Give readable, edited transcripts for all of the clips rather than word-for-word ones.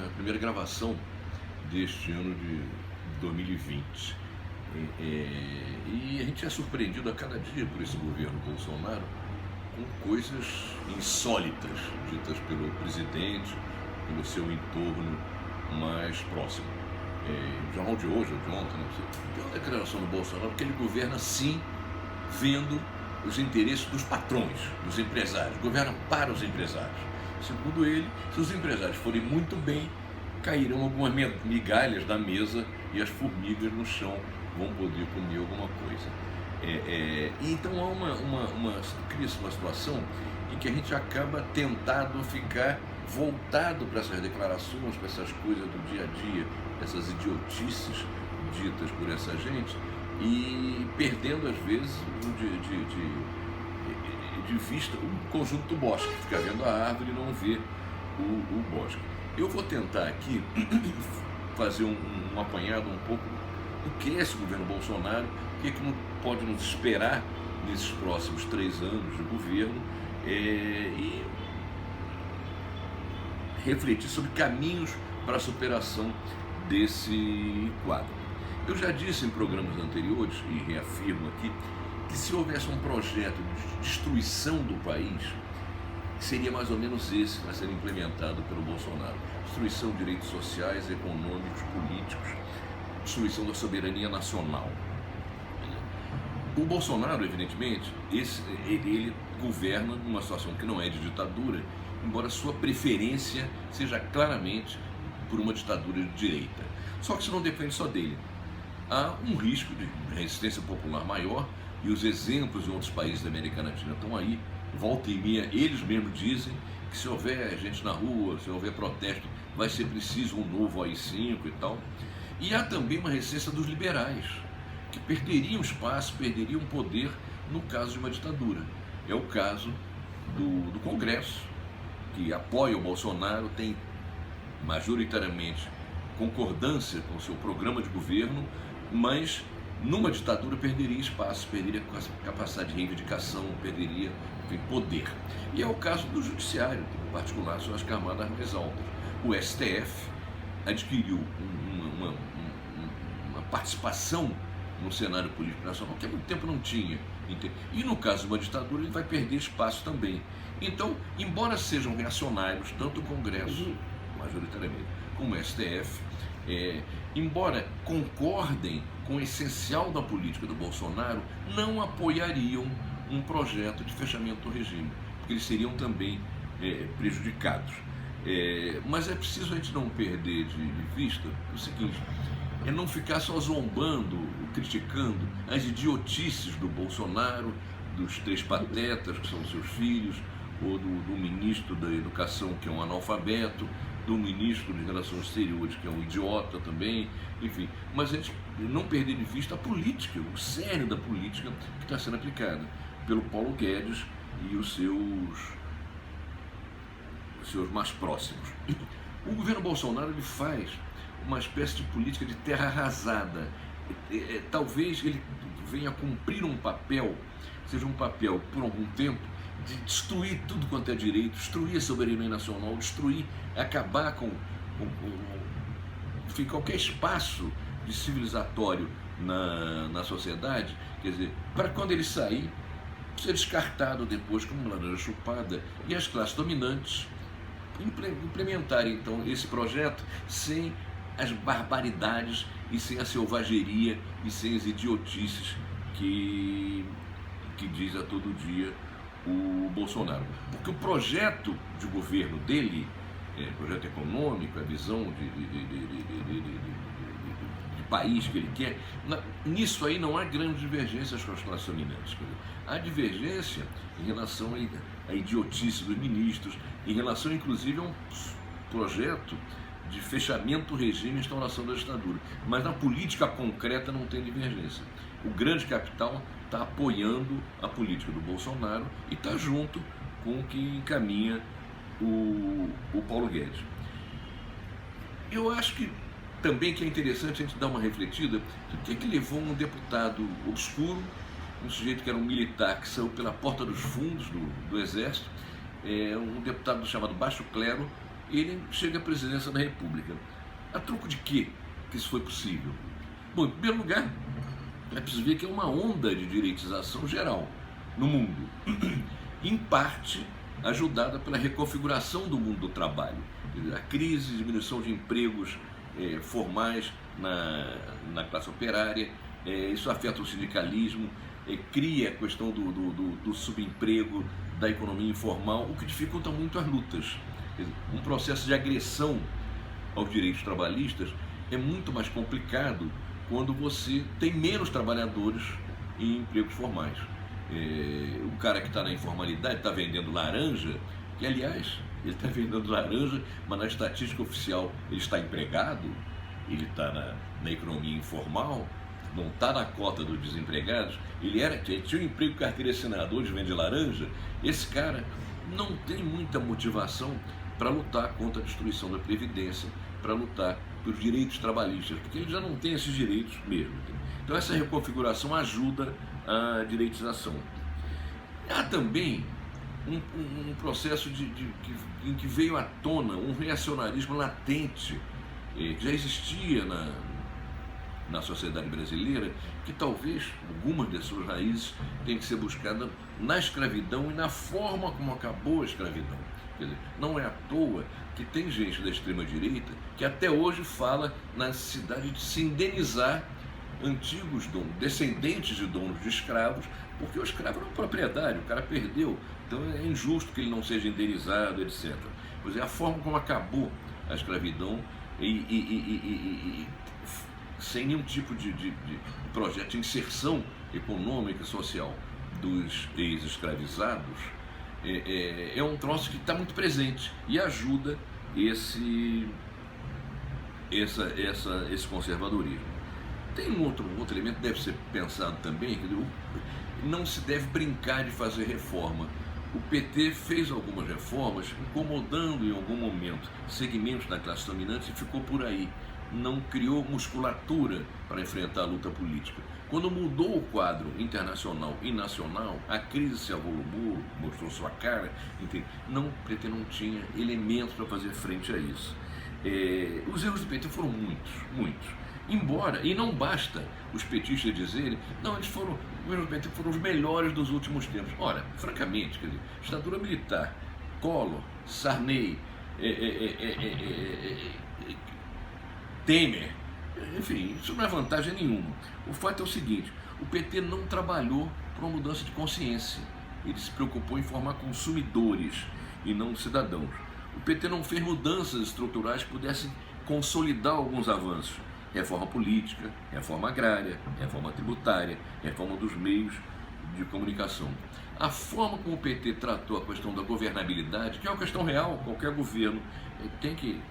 primeira gravação deste ano de 2020. E a gente é surpreendido a cada dia por esse governo Bolsonaro com coisas insólitas ditas pelo presidente, pelo seu entorno mais próximo. O jornal de hoje, ou de ontem, não sei, tem uma declaração do Bolsonaro que ele governa sim vendo os interesses dos patrões, dos empresários, governa para os empresários. Segundo ele, se os empresários forem muito bem, cairão algumas migalhas da mesa e as formigas no chão vão poder comer alguma coisa. Então cria-se uma situação em que a gente acaba tentado ficar voltado para essas declarações, para essas coisas do dia a dia, essas idiotices ditas por essa gente, e perdendo às vezes de vista o conjunto do bosque, ficar vendo a árvore e não ver o bosque. Eu vou tentar aqui fazer um apanhado um pouco do que é esse governo Bolsonaro, o que pode nos esperar nesses próximos 3 anos de governo, e refletir sobre caminhos para a superação desse quadro. Eu já disse em programas anteriores, e reafirmo aqui, que se houvesse um projeto de destruição do país, seria mais ou menos esse que vai ser implementado pelo Bolsonaro. Destruição de direitos sociais, econômicos, políticos, destruição da soberania nacional. O Bolsonaro, evidentemente, ele governa numa situação que não é de ditadura, embora sua preferência seja claramente por uma ditadura de direita. Só que isso não depende só dele. Há um risco de resistência popular maior, e os exemplos em outros países da América Latina estão aí, volta e meia, eles mesmos dizem que se houver gente na rua, se houver protesto, vai ser preciso um novo AI-5 e tal. E há também uma resistência dos liberais, que perderiam espaço, perderiam poder no caso de uma ditadura. É o caso do Congresso, que apoia o Bolsonaro, tem majoritariamente concordância com o seu programa de governo, mas numa ditadura perderia espaço, perderia capacidade de reivindicação, perderia, enfim, poder. E é o caso do judiciário, em particular, são as camadas mais altas. O STF adquiriu uma participação no cenário político nacional que há muito tempo não tinha. E no caso de uma ditadura ele vai perder espaço também. Então, embora sejam reacionários, tanto o Congresso, majoritariamente, como o STF, embora concordem com o essencial da política do Bolsonaro, não apoiariam um projeto de fechamento do regime, porque eles seriam também prejudicados. Mas é preciso a gente não perder de vista o seguinte: é não ficar só zombando, criticando as idiotices do Bolsonaro, dos 3 patetas, que são seus filhos, ou do ministro da Educação, que é um analfabeto, do ministro de Relações Exteriores, que é um idiota também, enfim. Mas a gente não perder de vista a política, o sério da política que está sendo aplicada pelo Paulo Guedes e os seus mais próximos. O governo Bolsonaro ele faz uma espécie de política de terra arrasada. Talvez ele venha cumprir um papel, seja um papel por algum tempo, de destruir tudo quanto é direito, destruir a soberania nacional, acabar com enfim, qualquer espaço de civilizatório na sociedade, quer dizer, para quando ele sair, ser descartado depois como laranja chupada, e as classes dominantes implementarem então esse projeto sem as barbaridades e sem a selvageria e sem as idiotices que diz a todo dia o Bolsonaro. Porque o projeto de governo dele, projeto econômico, a visão de país que ele quer, nisso aí não há grandes divergências com as classes dominantes. Há divergência em relação à idiotice dos ministros, em relação inclusive a um projeto de fechamento do regime e instauração da ditadura. Mas na política concreta não tem divergência. O grande capital está apoiando a política do Bolsonaro e está junto com o que encaminha o Paulo Guedes. Eu acho que também que é interessante a gente dar uma refletida do que levou um deputado obscuro, um sujeito que era um militar que saiu pela porta dos fundos do Exército, um deputado chamado Baixo Clero, ele chega à presidência da República. A troco de quê que isso foi possível? Bom, em primeiro lugar, é preciso ver que é uma onda de direitização geral no mundo, em parte ajudada pela reconfiguração do mundo do trabalho. A crise, diminuição de empregos formais na classe operária, isso afeta o sindicalismo, cria a questão do subemprego, da economia informal, o que dificulta muito as lutas. Um processo de agressão aos direitos trabalhistas é muito mais complicado quando você tem menos trabalhadores em empregos formais. O cara que está na informalidade está vendendo laranja, que aliás, ele está vendendo laranja, mas na estatística oficial ele está empregado, ele está na economia informal, não está na cota dos desempregados, ele tinha um emprego carteira assinada, hoje vende laranja. Esse cara não tem muita motivação para lutar contra a destruição da Previdência, para lutar pelos direitos trabalhistas, porque ele já não tem esses direitos mesmo. Então essa reconfiguração ajuda a direitização. Há também um processo em que veio à tona um reacionarismo latente, que já existia na sociedade brasileira, que talvez algumas de suas raízes tenham que ser buscadas na escravidão e na forma como acabou a escravidão. Quer dizer, não é à toa que tem gente da extrema-direita que até hoje fala na necessidade de se indenizar antigos donos, descendentes de donos de escravos, porque o escravo era uma propriedade, o cara perdeu, então é injusto que ele não seja indenizado, etc. Pois é, a forma como acabou a escravidão sem nenhum tipo de projeto de inserção econômica e social dos ex-escravizados, é um troço que está muito presente e ajuda esse conservadorismo. Tem um outro elemento que deve ser pensado também, que não se deve brincar de fazer reforma. O PT fez algumas reformas, incomodando em algum momento segmentos da classe dominante e ficou por aí. Não criou musculatura para enfrentar a luta política. Quando mudou o quadro internacional e nacional, a crise se avolumou, mostrou sua cara, entende? O PT não tinha elementos para fazer frente a isso. Os erros do PT foram muitos, muitos. Embora, e não basta os petistas dizerem, não, os erros do PT foram os melhores dos últimos tempos. Ora, francamente, quer dizer, ditadura militar, Collor, Sarney, Temer, enfim, isso não é vantagem nenhuma. O fato é o seguinte, o PT não trabalhou para uma mudança de consciência, ele se preocupou em formar consumidores e não cidadãos. O PT não fez mudanças estruturais que pudessem consolidar alguns avanços. Reforma política, reforma agrária, reforma tributária, reforma dos meios de comunicação. A forma como o PT tratou a questão da governabilidade, que é uma questão real, qualquer governo tem que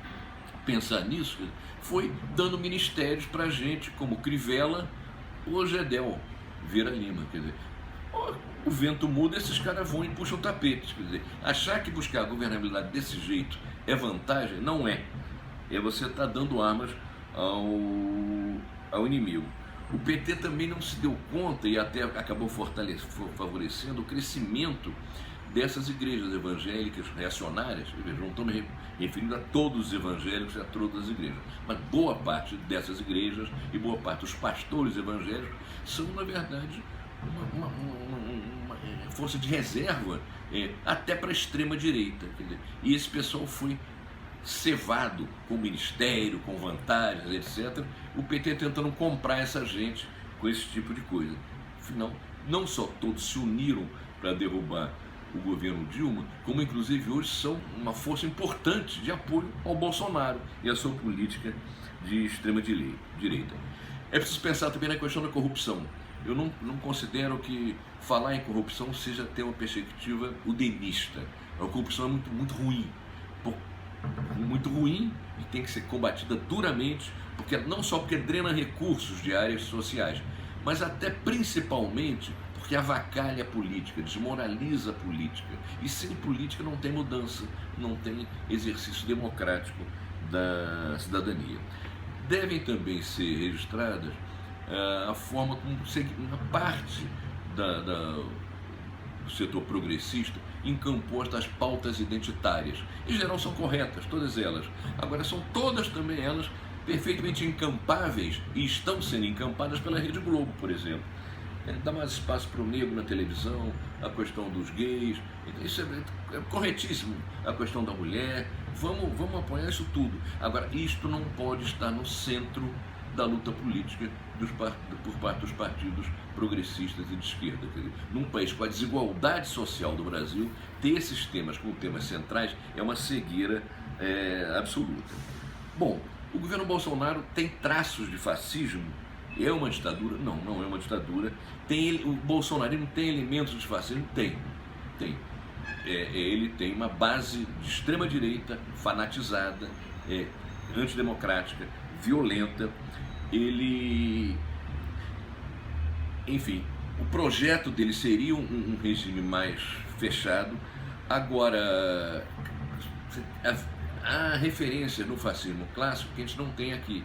pensar nisso, foi dando ministérios para gente como Crivella ou Gedel Vieira Lima. Quer dizer, o vento muda, esses caras vão e puxam tapetes. Quer dizer, achar que buscar a governabilidade desse jeito é vantagem, não é. Você está dando armas ao inimigo. O PT também não se deu conta e até acabou favorecendo o crescimento dessas igrejas evangélicas reacionárias. Não estou me referindo a todos os evangélicos e a todas as igrejas, mas boa parte dessas igrejas e boa parte dos pastores evangélicos são, na verdade, uma força de reserva até para a extrema-direita. E esse pessoal foi cevado com ministério, com vantagens, etc. O PT tentando comprar essa gente com esse tipo de coisa. Afinal, não só todos se uniram para derrubar o governo Dilma, como inclusive hoje são uma força importante de apoio ao Bolsonaro e à sua política de extrema-direita. É preciso pensar também na questão da corrupção. Eu não considero que falar em corrupção seja ter uma perspectiva udenista. A corrupção é muito ruim. Muito ruim e tem que ser combatida duramente, porque não só porque drena recursos de áreas sociais, mas até principalmente porque avacalha a política, desmoraliza a política. E sem política não tem mudança, não tem exercício democrático da cidadania. Devem também ser registradas a forma como uma parte do setor progressista encampou estas pautas identitárias. Em geral são corretas, todas elas. Agora são todas também elas perfeitamente encampáveis e estão sendo encampadas pela Rede Globo, por exemplo. Dá mais espaço para o negro na televisão, a questão dos gays, isso é corretíssimo, a questão da mulher, vamos apoiar isso tudo. Agora, isto não pode estar no centro da luta política por parte dos partidos progressistas e de esquerda. Quer dizer, num país com a desigualdade social do Brasil, ter esses temas como temas centrais é uma cegueira absoluta. Bom, o governo Bolsonaro tem traços de fascismo. É uma ditadura? Não, não é uma ditadura. O bolsonarismo tem elementos de fascismo? Tem. Ele tem uma base de extrema-direita, fanatizada, antidemocrática, violenta. Enfim, o projeto dele seria um regime mais fechado. Agora, há referência no fascismo clássico que a gente não tem aqui.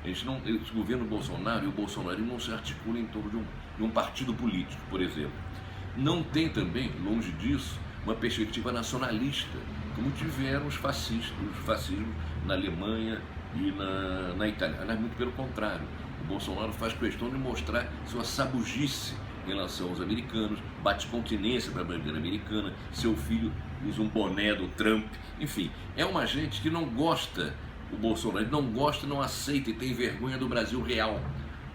O governo Bolsonaro e o bolsonarismo não se articulam em torno de um partido político, por exemplo. Não tem também, longe disso, uma perspectiva nacionalista, como tiveram os fascismos na Alemanha e na Itália. Aliás, muito pelo contrário, o Bolsonaro faz questão de mostrar sua sabugice em relação aos americanos, bate continência para a bandeira americana, seu filho usa um boné do Trump, enfim, é uma gente que não gosta. O Bolsonaro não gosta, não aceita e tem vergonha do Brasil real,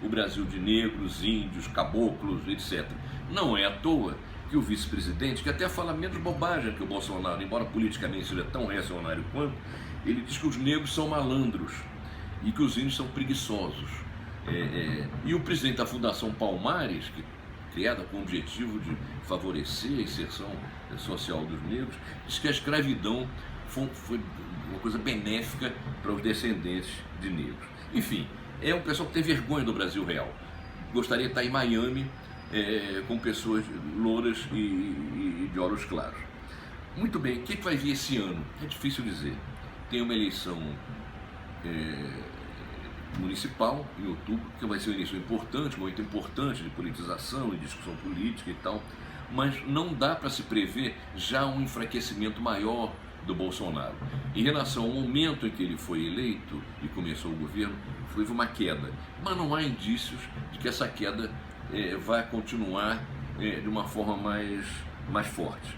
o Brasil de negros, índios, caboclos, etc. Não é à toa que o vice-presidente, que até fala menos bobagem que o Bolsonaro, embora politicamente seja tão reacionário quanto, ele diz que os negros são malandros e que os índios são preguiçosos. E o presidente da Fundação Palmares, criada com o objetivo de favorecer a inserção social dos negros, diz que a escravidão foi uma coisa benéfica para os descendentes de negros. Enfim, é um pessoal que tem vergonha do Brasil real. Gostaria de estar em Miami com pessoas louras e de olhos claros. Muito bem, o que vai vir esse ano? É difícil dizer. Tem uma eleição municipal em outubro, que vai ser uma eleição importante, muito importante de politização e discussão política e tal, mas não dá para se prever já um enfraquecimento maior do Bolsonaro. Em relação ao momento em que ele foi eleito e começou o governo, foi uma queda, mas não há indícios de que essa queda vai continuar de uma forma mais forte.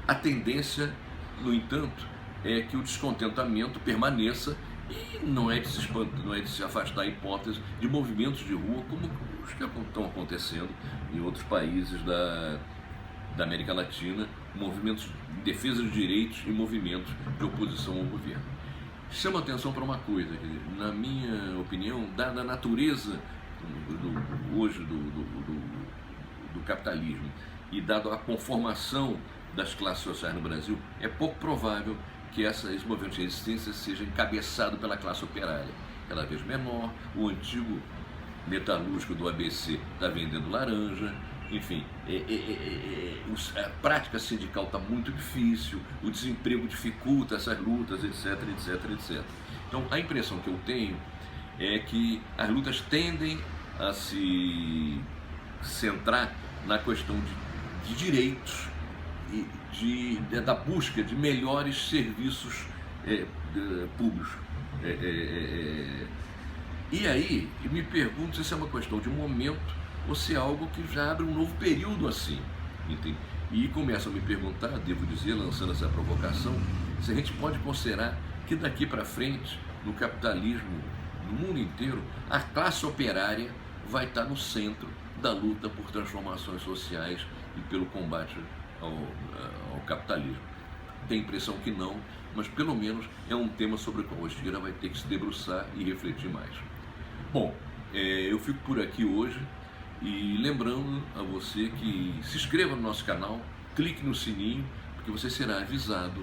A tendência, no entanto, é que o descontentamento permaneça e não é de se afastar a hipótese de movimentos de rua como os que estão acontecendo em outros países da América Latina, movimentos de defesa dos direitos e movimentos de oposição ao governo. Chama atenção para uma coisa, na minha opinião, dada a natureza hoje do capitalismo e dada a conformação das classes sociais no Brasil, é pouco provável que esse movimento de resistência seja encabeçado pela classe operária, cada vez menor. O antigo metalúrgico do ABC está vendendo laranja. Enfim, a prática sindical está muito difícil, o desemprego dificulta essas lutas, etc. Então, a impressão que eu tenho é que as lutas tendem a se centrar na questão de direitos e da busca de melhores serviços públicos. E aí, eu me pergunto se isso é uma questão de momento ou se é algo que já abre um novo período assim, entende? E começo a me perguntar, devo dizer, lançando essa provocação, se a gente pode considerar que daqui para frente, no capitalismo, no mundo inteiro, a classe operária vai estar no centro da luta por transformações sociais e pelo combate ao capitalismo. Tenho a impressão que não, mas pelo menos é um tema sobre o qual a esquerda vai ter que se debruçar e refletir mais. Bom, eu fico por aqui hoje. E lembrando a você que se inscreva no nosso canal, clique no sininho, porque você será avisado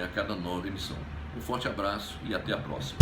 a cada nova emissão. Um forte abraço e até a próxima.